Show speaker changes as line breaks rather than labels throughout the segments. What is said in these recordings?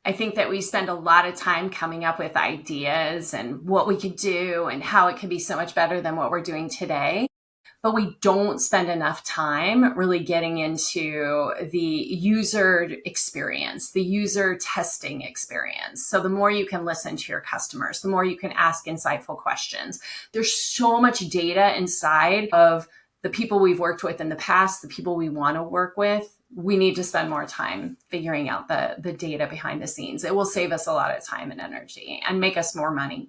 I think that we spend a lot of time coming up with ideas and what we could do and how it could be so much better than what we're doing today. But we don't spend enough time really getting into the user experience, the user testing experience. So the more you can listen to your customers, the more you can ask insightful questions. There's so much data inside of the people we've worked with in the past, the people we want to work with. We need to spend more time figuring out the data behind the scenes. It will save us a lot of time and energy and make us more money.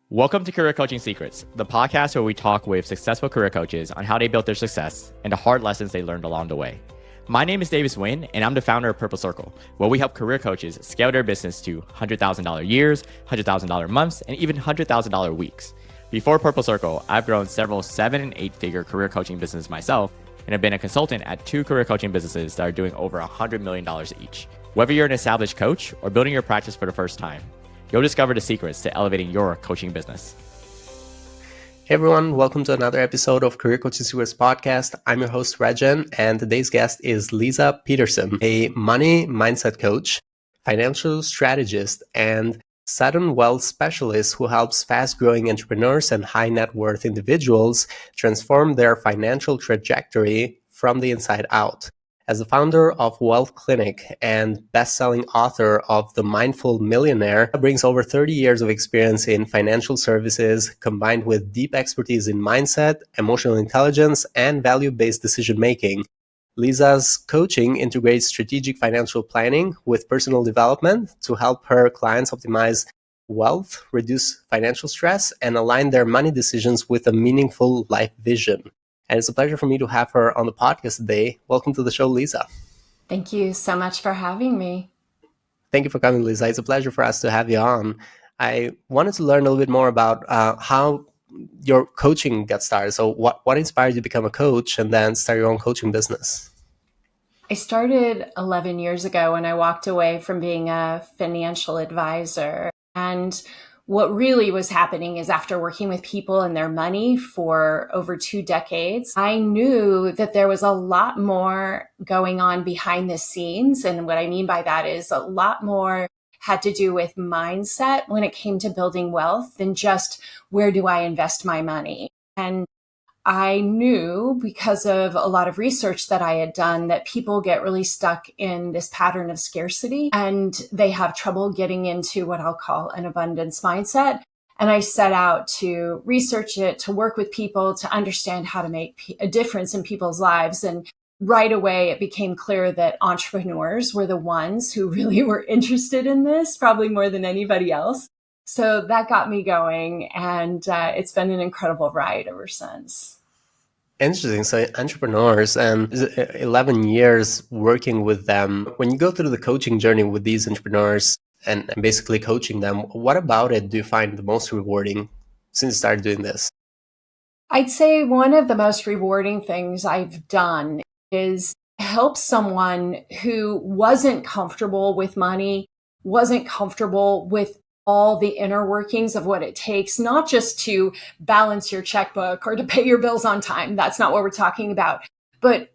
Welcome to Career Coaching Secrets, the podcast where we talk with successful career coaches on how they built their success and the hard lessons they learned along the way. My name is Davis Nguyen, and I'm the founder of Purple Circle, where we help career coaches scale their business to $100,000 years, $100,000 months, and even $100,000 weeks. Before Purple Circle, I've grown several 7- and 8-figure career coaching businesses myself, and have been a consultant at 2 career coaching businesses that are doing over $100 million each. Whether you're an established coach or building your practice for the first time, you'll discover the secrets to elevating your coaching business.
Hey everyone, welcome to another episode of Career Coaching Secrets podcast. I'm your host, Regan, and today's guest is Leisa Peterson, a money mindset coach, financial strategist, and sudden wealth specialist who helps fast-growing entrepreneurs and high-net-worth individuals transform their financial trajectory from the inside out. As the founder of Wealth Clinic and best-selling author of The Mindful Millionaire, brings over 30 years of experience in financial services, combined with deep expertise in mindset, emotional intelligence, and value-based decision-making. Leisa's coaching integrates strategic financial planning with personal development to help her clients optimize wealth, reduce financial stress, and align their money decisions with a meaningful life vision. And it's a pleasure for me to have her on the podcast today. Welcome to the show, Leisa.
Thank you so much for having me.
Thank you for coming, Leisa. It's a pleasure for us to have you on. I wanted to learn a little bit more about how your coaching got started. So what inspired you to become a coach and then start your own coaching business?
I started 11 years ago when I walked away from being a financial advisor. And what really was happening is after working with people and their money for over 2 decades, I knew that there was a lot more going on behind the scenes. And what I mean by that is a lot more had to do with mindset when it came to building wealth than just where do I invest my money. And I knew because of a lot of research that I had done that people get really stuck in this pattern of scarcity and they have trouble getting into what I'll call an abundance mindset. And I set out to research it, to work with people, to understand how to make a difference in people's lives. And right away, it became clear that entrepreneurs were the ones who really were interested in this, probably more than anybody else. So that got me going, and it's been an incredible ride ever since.
Interesting. So entrepreneurs and 11 years working with them. When you go through the coaching journey with these entrepreneurs and basically coaching them, what about it do you find the most rewarding since you started doing this?
I'd say one of the most rewarding things I've done is help someone who wasn't comfortable with money, wasn't comfortable with all the inner workings of what it takes, not just to balance your checkbook or to pay your bills on time. That's not what we're talking about. But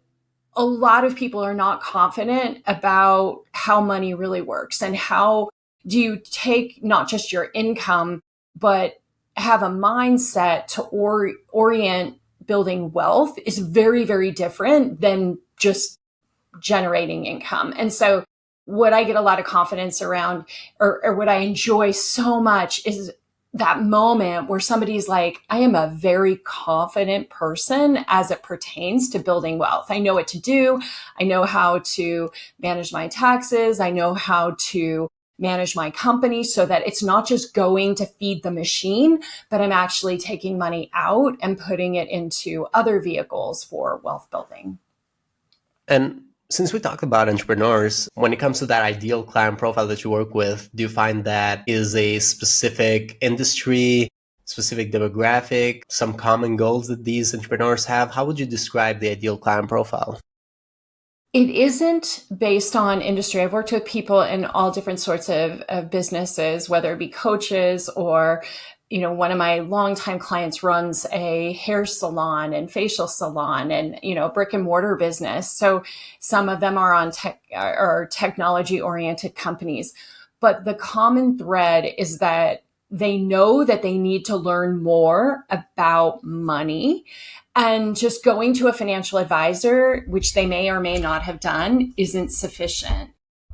a lot of people are not confident about how money really works and how do you take not just your income, but have a mindset to orient building wealth is very, very different than just generating income. And so what I get a lot of confidence around or what I enjoy so much is that moment where somebody's like, I am a very confident person as it pertains to building wealth. I know what to do. I know how to manage my taxes. I know how to manage my company so that it's not just going to feed the machine, but I'm actually taking money out and putting it into other vehicles for wealth building.
And since we talked about entrepreneurs, when it comes to that ideal client profile that you work with, do you find that is a specific industry, specific demographic, some common goals that these entrepreneurs have? How would you describe the ideal client profile?
It isn't based on industry. I've worked with people in all different sorts of businesses, whether it be coaches or one of my longtime clients runs a hair salon and facial salon and, brick and mortar business. So some of them are on technology oriented companies. But the common thread is that they know that they need to learn more about money. And just going to a financial advisor, which they may or may not have done, isn't sufficient.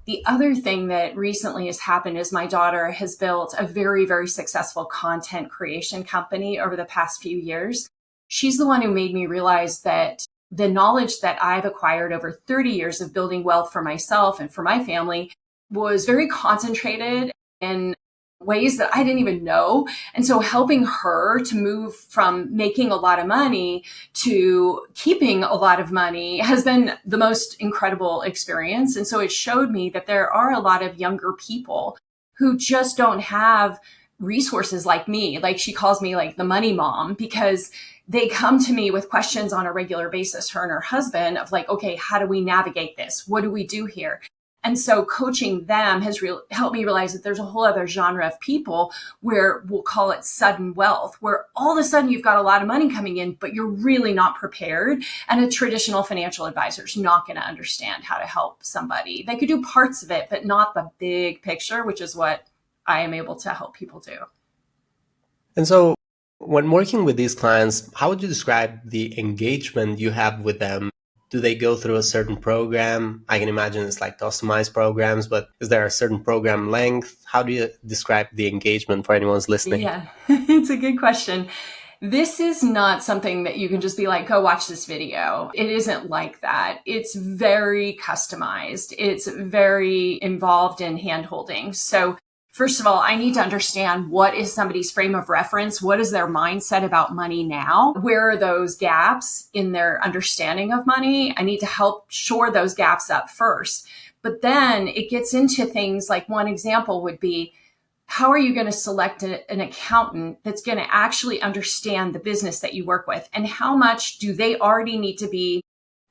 The other thing that recently has happened is my daughter has built a very, very successful content creation company over the past few years. She's the one who made me realize that the knowledge that I've acquired over 30 years of building wealth for myself and for my family was very concentrated in ways that I didn't even know. And so helping her to move from making a lot of money to keeping a lot of money has been the most incredible experience. And so it showed me that there are a lot of younger people who just don't have resources like me. Like she calls me like the money mom, because they come to me with questions on a regular basis, her and her husband, of like, okay, how do we navigate this? What do we do here? And so coaching them has helped me realize that there's a whole other genre of people where we'll call it sudden wealth, where all of a sudden you've got a lot of money coming in, but you're really not prepared. And a traditional financial advisor is not going to understand how to help somebody. They could do parts of it, but not the big picture, which is what I am able to help people do.
And so when working with these clients, how would you describe the engagement you have with them? Do they go through a certain program? I can imagine it's like customized programs, but is there a certain program length? How do you describe the engagement for anyone who's listening?
Yeah, it's a good question. This is not something that you can just be like, go watch this video. It isn't like that. It's very customized. It's very involved in hand-holding. So first of all, I need to understand what is somebody's frame of reference. What is their mindset about money now? Where are those gaps in their understanding of money? I need to help shore those gaps up first. But then it gets into things like, one example would be, how are you going to select an accountant that's going to actually understand the business that you work with? And how much do they already need to be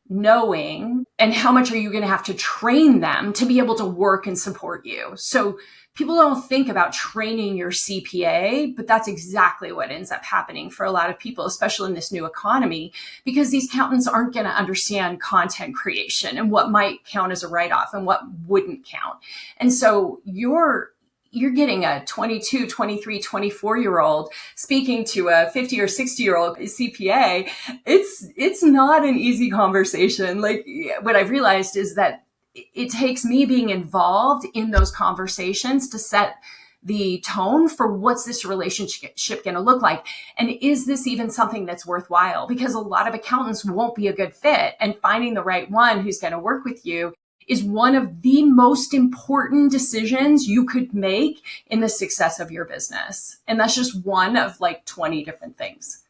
knowing? And how much are you going to have to train them to be able to work and support you? So people don't think about training your CPA, but that's exactly what ends up happening for a lot of people, especially in this new economy, because these accountants aren't going to understand content creation and what might count as a write-off and what wouldn't count. And so you're getting a 22, 23, 24-year-old speaking to a 50 or 60-year-old CPA. It's not an easy conversation. Like, what I've realized is that it takes me being involved in those conversations to set the tone for what's this relationship going to look like. And is this even something that's worthwhile? Because a lot of accountants won't be a good fit, and finding the right one who's going to work with you is one of the most important decisions you could make in the success of your business. And that's just one of like 20 different things.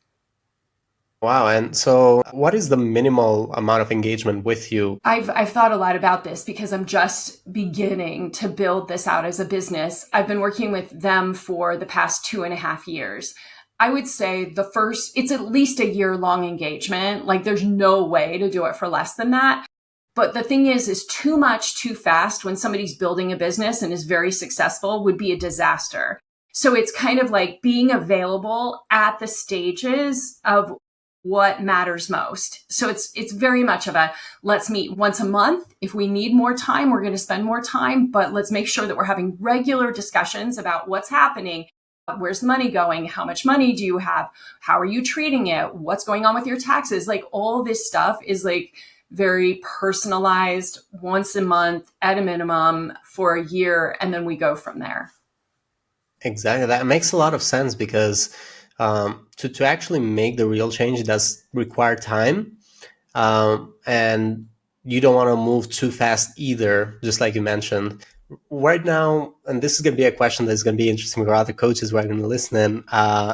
Wow. And so what is the minimal amount of engagement with you?
I've thought a lot about this because I'm just beginning to build this out as a business. I've been working with them for the past 2.5 years. I would say it's at least a year-long engagement. Like, there's no way to do it for less than that. But the thing is too much too fast when somebody's building a business and is very successful would be a disaster. So it's kind of like being available at the stages of what matters most. So it's very much of a, let's meet once a month. If we need more time, we're going to spend more time, but let's make sure that we're having regular discussions about what's happening. Where's the money going? How much money do you have? How are you treating it? What's going on with your taxes? Like, all this stuff is like very personalized, once a month at a minimum for a year, and then we go from there.
Exactly. That makes a lot of sense, because to actually make the real change, it does require time. And you don't want to move too fast either, just like you mentioned. Right now, and this is going to be a question that's going to be interesting for other coaches who are going to listen in,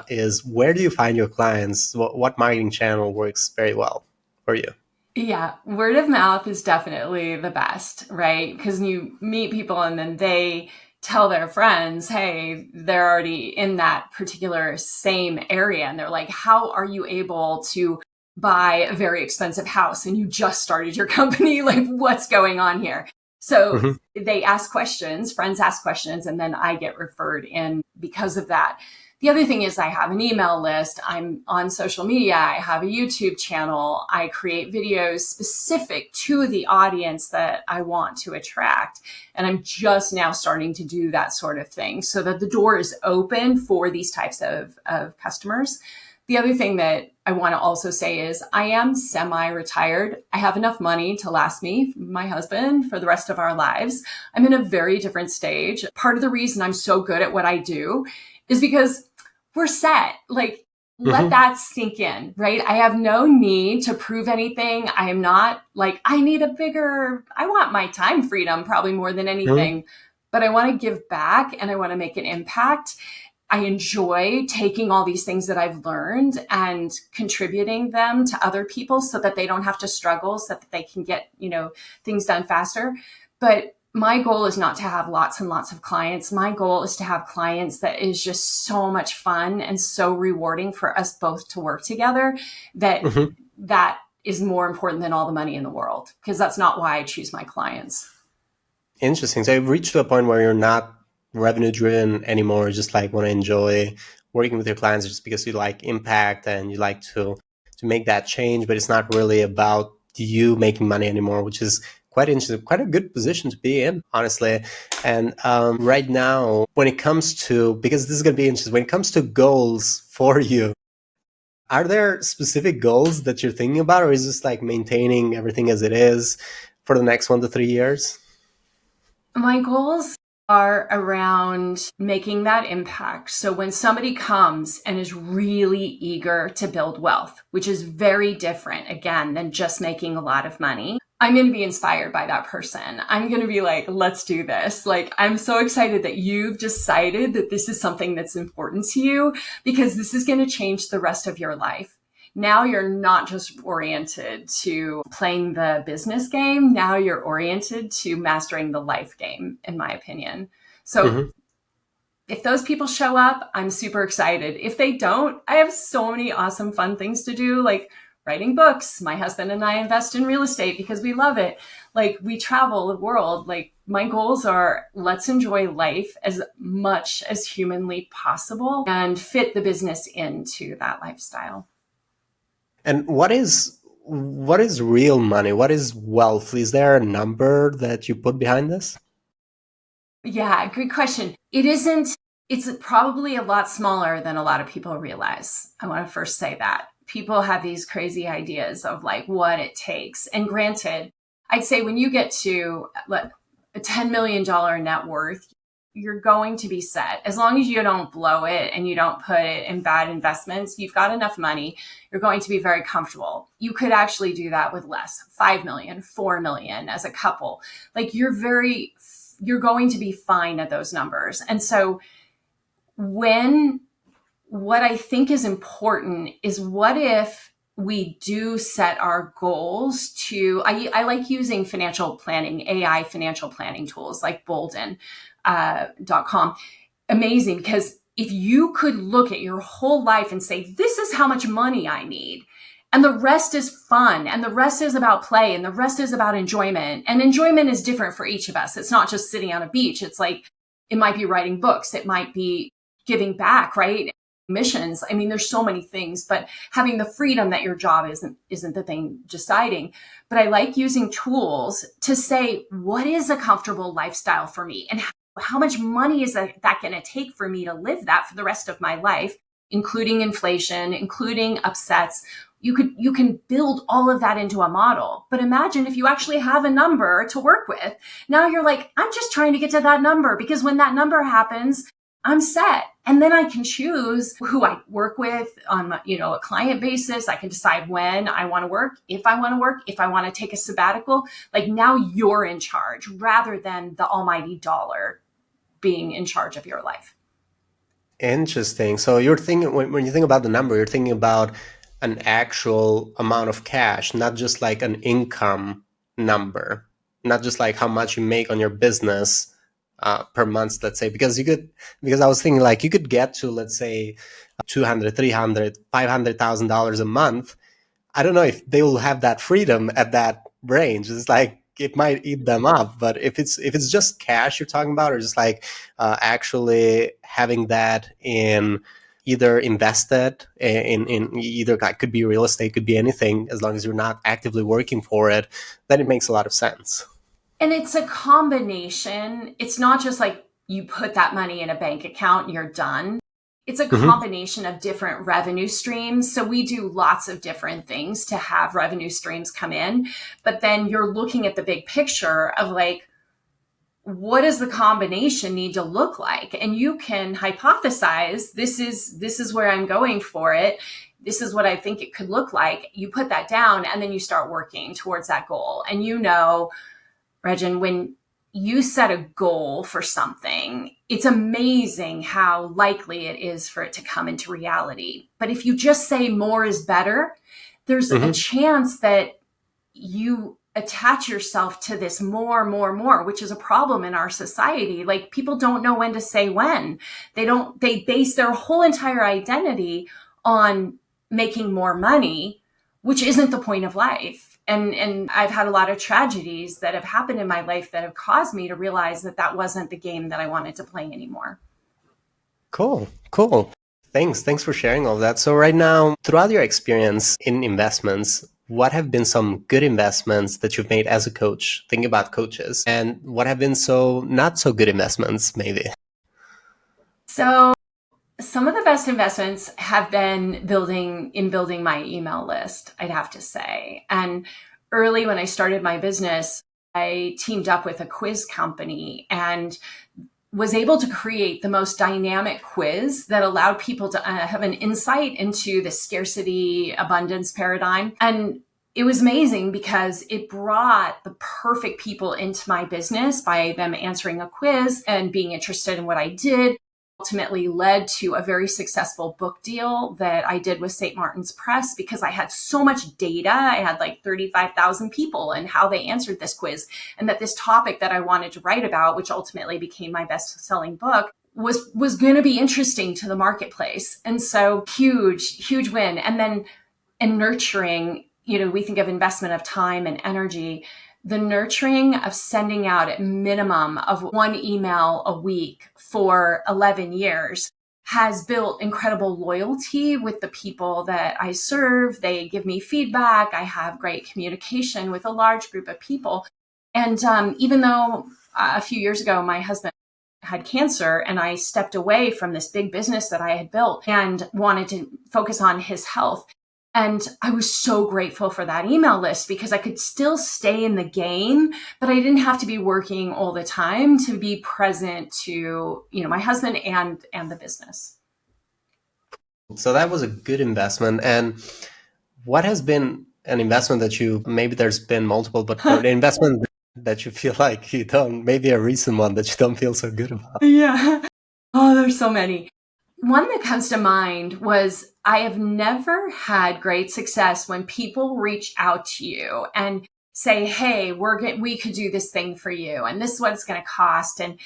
is where do you find your clients? What marketing channel works very well for you?
Yeah, word of mouth is definitely the best, right? Because you meet people and then they tell their friends, hey, they're already in that particular same area. And they're like, how are you able to buy a very expensive house and you just started your company? Like, what's going on here? So they ask questions, friends ask questions, and then I get referred in because of that. The other thing is I have an email list. I'm on social media. I have a YouTube channel. I create videos specific to the audience that I want to attract. And I'm just now starting to do that sort of thing so that the door is open for these types of customers. The other thing that I want to also say is I am semi-retired. I have enough money to last me, my husband, for the rest of our lives. I'm in a very different stage. Part of the reason I'm so good at what I do is because we're set. Like, let that sink in, right? I have no need to prove anything. I am not like, I want my time freedom probably more than anything, but I want to give back and I want to make an impact. I enjoy taking all these things that I've learned and contributing them to other people so that they don't have to struggle, so that they can get, things done faster. But my goal is not to have lots and lots of clients. My goal is to have clients that is just so much fun and so rewarding for us both to work together that that is more important than all the money in the world, because that's not why I choose my clients.
Interesting. So you've reached to a point where you're not revenue driven anymore, just like want to enjoy working with your clients just because you like impact and you like to make that change, but it's not really about you making money anymore, which is quite interesting, quite a good position to be in, honestly. And right now, when it comes to, because this is going to be interesting, when it comes to goals for you, are there specific goals that you're thinking about, or is this like maintaining everything as it is for the next 1 to 3 years?
My goals are around making that impact. So when somebody comes and is really eager to build wealth, which is very different, again, than just making a lot of money, I'm going to be inspired by that person. I'm going to be like, let's do this. Like, I'm so excited that you've decided that this is something that's important to you, because this is going to change the rest of your life. Now you're not just oriented to playing the business game. Now you're oriented to mastering the life game, in my opinion. So if those people show up, I'm super excited. If they don't, I have so many awesome, fun things to do, like writing books. My husband and I invest in real estate because we love it. Like, we travel the world. Like, my goals are, let's enjoy life as much as humanly possible and fit the business into that lifestyle.
And what is real money? What is wealth? Is there a number that you put behind this?
Yeah, good question. It's probably a lot smaller than a lot of people realize. I want to first say that. People have these crazy ideas of like what it takes. And granted, I'd say when you get to like a $10 million net worth, you're going to be set. As long as you don't blow it and you don't put it in bad investments, you've got enough money, you're going to be very comfortable. You could actually do that with less, 5 million, 4 million as a couple. Like, you're going to be fine at those numbers. And so what I think is important is, what if we do set our goals to, I like using financial planning, AI financial planning tools like Bolden.com. Amazing, because if you could look at your whole life and say, this is how much money I need, and the rest is fun, and the rest is about play, and the rest is about enjoyment. And enjoyment is different for each of us. It's not just sitting on a beach. It's like, it might be writing books. It might be giving back, right? Missions. I mean, there's so many things, but having the freedom that your job isn't the thing deciding. But I like using tools to say, what is a comfortable lifestyle for me? And how much money is that going to take for me to live that for the rest of my life, including inflation, including upsets? You can build all of that into a model. But imagine if you actually have a number to work with. Now you're like, I'm just trying to get to that number, because when that number happens, I'm set. And then I can choose who I work with on a client basis. I can decide when I want to work, if I want to work, if I want to take a sabbatical. Like, now you're in charge rather than the almighty dollar being in charge of your life.
Interesting. So you're thinking, when you think about the number, you're thinking about an actual amount of cash, not just like an income number, not just like how much you make on your business per month, let's say, because I was thinking like you could get to, let's say, $200, $300, $500,000 a month. I don't know if they will have that freedom at that range. It's like, it might eat them up. But if it's just cash you're talking about, or just like actually having that in either invested in either, it could be real estate, could be anything, as long as you're not actively working for it, then it makes a lot of sense.
And it's a combination. It's not just like you put that money in a bank account and you're done. It's a combination of different revenue streams. So we do lots of different things to have revenue streams come in. But then you're looking at the big picture of like, what does the combination need to look like? And you can hypothesize, this is where I'm going for it. This is what I think it could look like. You put that down and then you start working towards that goal. And Regin, when you set a goal for something, it's amazing how likely it is for it to come into reality. But if you just say more is better, there's a chance that you attach yourself to this more, which is a problem in our society. Like, people don't know when to say when. They base their whole entire identity on making more money, which isn't the point of life. And I've had a lot of tragedies that have happened in my life that have caused me to realize that that wasn't the game that I wanted to play anymore.
Cool. Thanks for sharing all that. So right now, throughout your experience in investments, what have been some good investments that you've made as a coach, thinking about coaches, and what have been so not so good investments, maybe?
So some of the best investments have been building my email list, I'd have to say. And early when I started my business, I teamed up with a quiz company and was able to create the most dynamic quiz that allowed people to have an insight into the scarcity abundance paradigm. And it was amazing because it brought the perfect people into my business by them answering a quiz and being interested in what I did. Ultimately led to a very successful book deal that I did with St. Martin's Press because I had so much data. I had like 35,000 people and how they answered this quiz, and that this topic that I wanted to write about, which ultimately became my best-selling book, was going to be interesting to the marketplace. And so huge win. And then in nurturing, we think of investment of time and energy. The nurturing of sending out a minimum of one email a week for 11 years has built incredible loyalty with the people that I serve. They give me feedback. I have great communication with a large group of people. And even though a few years ago, my husband had cancer and I stepped away from this big business that I had built and wanted to focus on his health. And I was so grateful for that email list because I could still stay in the game, but I didn't have to be working all the time to be present to, my husband and the business.
So that was a good investment. And what has been an investment that maybe there's been multiple, but an investment that you feel like you don't, maybe a recent one that you don't feel so good about?
Yeah. Oh, there's so many. One that comes to mind was I have never had great success when people reach out to you and say, hey, we could do this thing for you. And this is what it's going to cost. And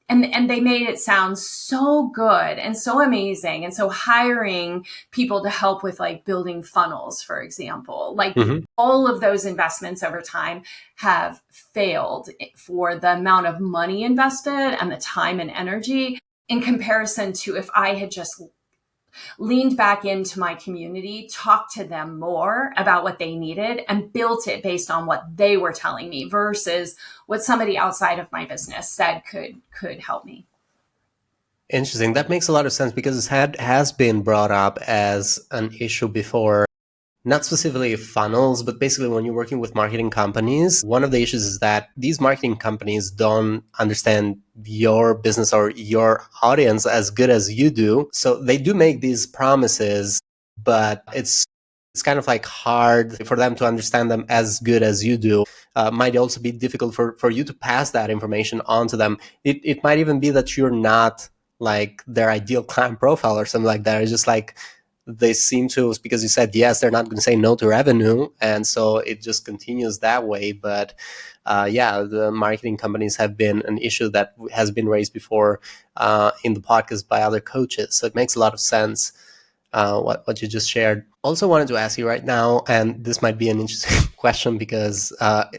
they made it sound so good and so amazing. And so hiring people to help with like building funnels, for example, like all of those investments over time have failed for the amount of money invested and the time and energy in comparison to if I had just leaned back into my community, talked to them more about what they needed and built it based on what they were telling me versus what somebody outside of my business said could help me.
Interesting. That makes a lot of sense because it has been brought up as an issue before. Not specifically funnels, but basically when you're working with marketing companies, one of the issues is that these marketing companies don't understand your business or your audience as good as you do. So they do make these promises, but it's kind of like hard for them to understand them as good as you do. Might also be difficult for you to pass that information on to them. It might even be that you're not like their ideal client profile or something like that. It's just like, they seem to, because you said yes, they're not going to say no to revenue. And so it just continues that way. But the marketing companies have been an issue that has been raised before in the podcast by other coaches. So it makes a lot of sense what you just shared. Also wanted to ask you right now, and this might be an interesting question because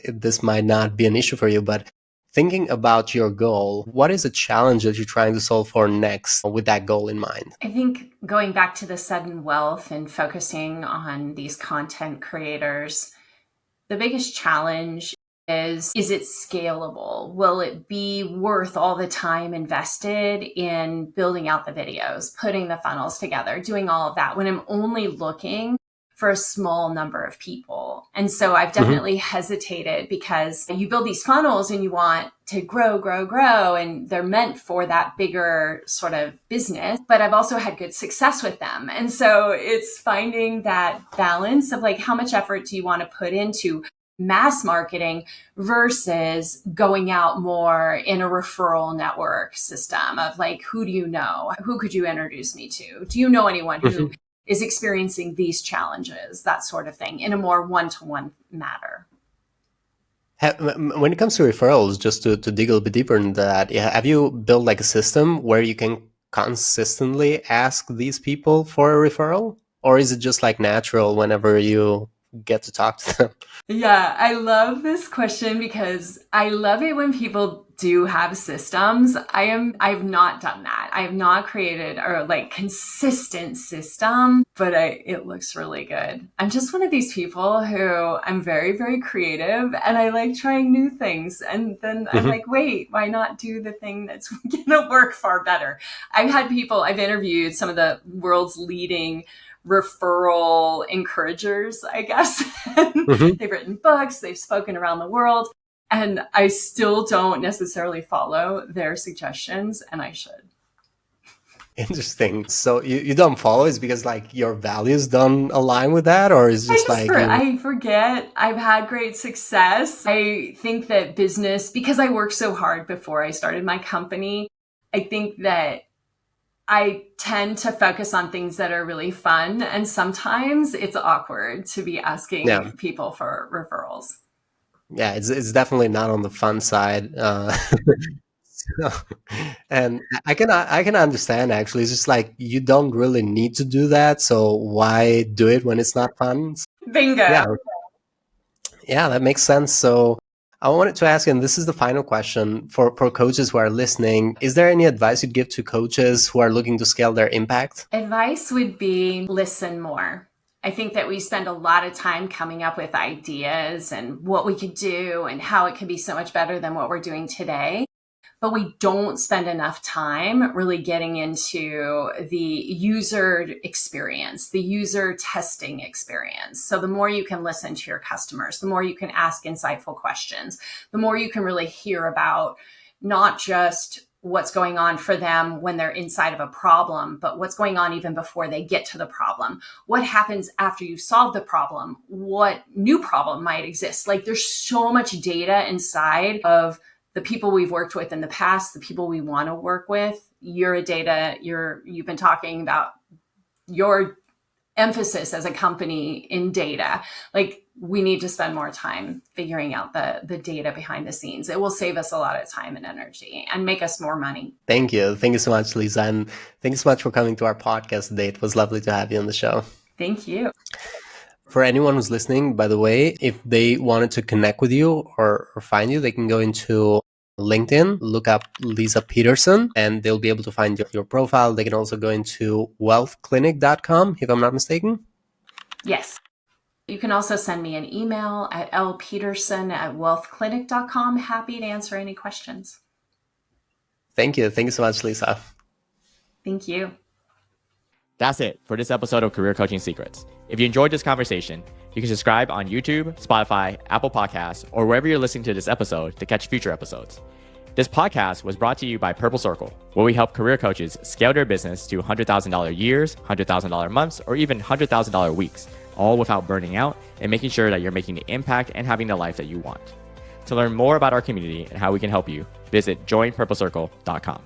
this might not be an issue for you, but thinking about your goal, what is a challenge that you're trying to solve for next with that goal in mind?
I think going back to the sudden wealth and focusing on these content creators, the biggest challenge is it scalable? Will it be worth all the time invested in building out the videos, putting the funnels together, doing all of that when I'm only looking for a small number of people? And so I've definitely hesitated, because you build these funnels and you want to grow, and they're meant for that bigger sort of business. But I've also had good success with them. And so it's finding that balance of like, how much effort do you want to put into mass marketing versus going out more in a referral network system of like, who do you know? Who could you introduce me to? Do you know anyone who is experiencing these challenges? That sort of thing, in a more one-to-one matter.
When it comes to referrals, just to dig a little bit deeper into that, have you built like a system where you can consistently ask these people for a referral? Or is it just like natural whenever you get to talk to them?
Yeah, I love this question because I love it when people do have systems. I've not done that. I have not created a like consistent system, but it looks really good. I'm just one of these people who I'm very, very creative, and I like trying new things. And then I'm like, wait, why not do the thing that's gonna work far better? I've interviewed some of the world's leading referral encouragers, I guess. They've written books, they've spoken around the world, and I still don't necessarily follow their suggestions, and I should.
Interesting. So you don't follow is because like your values don't align with that, or is just
I forget. I've had great success. I think that business, because I worked so hard before I started my company, I think that I tend to focus on things that are really fun. And sometimes it's awkward to be asking people for referrals.
Yeah, it's definitely not on the fun side. And I can understand, actually. It's just like you don't really need to do that. So why do it when it's not fun?
Bingo.
Yeah, that makes sense. So I wanted to ask, and this is the final question for coaches who are listening, is there any advice you'd give to coaches who are looking to scale their impact?
Advice would be listen more. I think that we spend a lot of time coming up with ideas and what we could do and how it could be so much better than what we're doing today. But we don't spend enough time really getting into the user experience, the user testing experience. So the more you can listen to your customers, the more you can ask insightful questions, the more you can really hear about not just what's going on for them when they're inside of a problem, but what's going on even before they get to the problem. What happens after you solve the problem? What new problem might exist? Like, there's so much data inside of the people we've worked with in the past, the people we want to work with. You've been talking about your emphasis as a company in data. Like, we need to spend more time figuring out the data behind the scenes. It will save us a lot of time and energy and make us more money.
Thank you. Thank you so much, Leisa. And thank you so much for coming to our podcast today. It was lovely to have you on the show.
Thank you.
For anyone who's listening, by the way, if they wanted to connect with you or find you, they can go into LinkedIn, look up Leisa Peterson, and they'll be able to find your profile. They can also go into wealthclinic.com, if I'm not mistaken.
Yes. You can also send me an email at lpeterson@wealthclinic.com. Happy to answer any questions.
Thank you. Thank you so much, Leisa.
Thank you.
That's it for this episode of Career Coaching Secrets. If you enjoyed this conversation, you can subscribe on YouTube, Spotify, Apple Podcasts, or wherever you're listening to this episode to catch future episodes. This podcast was brought to you by Purple Circle, where we help career coaches scale their business to $100,000 years, $100,000 months, or even $100,000 weeks, all without burning out and making sure that you're making the impact and having the life that you want. To learn more about our community and how we can help you, visit joinpurplecircle.com.